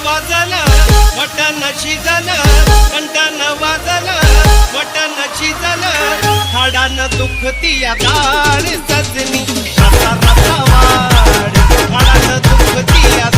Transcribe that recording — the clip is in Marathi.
वाजलं मटण शिजलं, घंटन वाजलं मटण शिजलं, हाडानं दुखती या डाळ सजनी रसा रसा वाढ, हाडानं दुखती या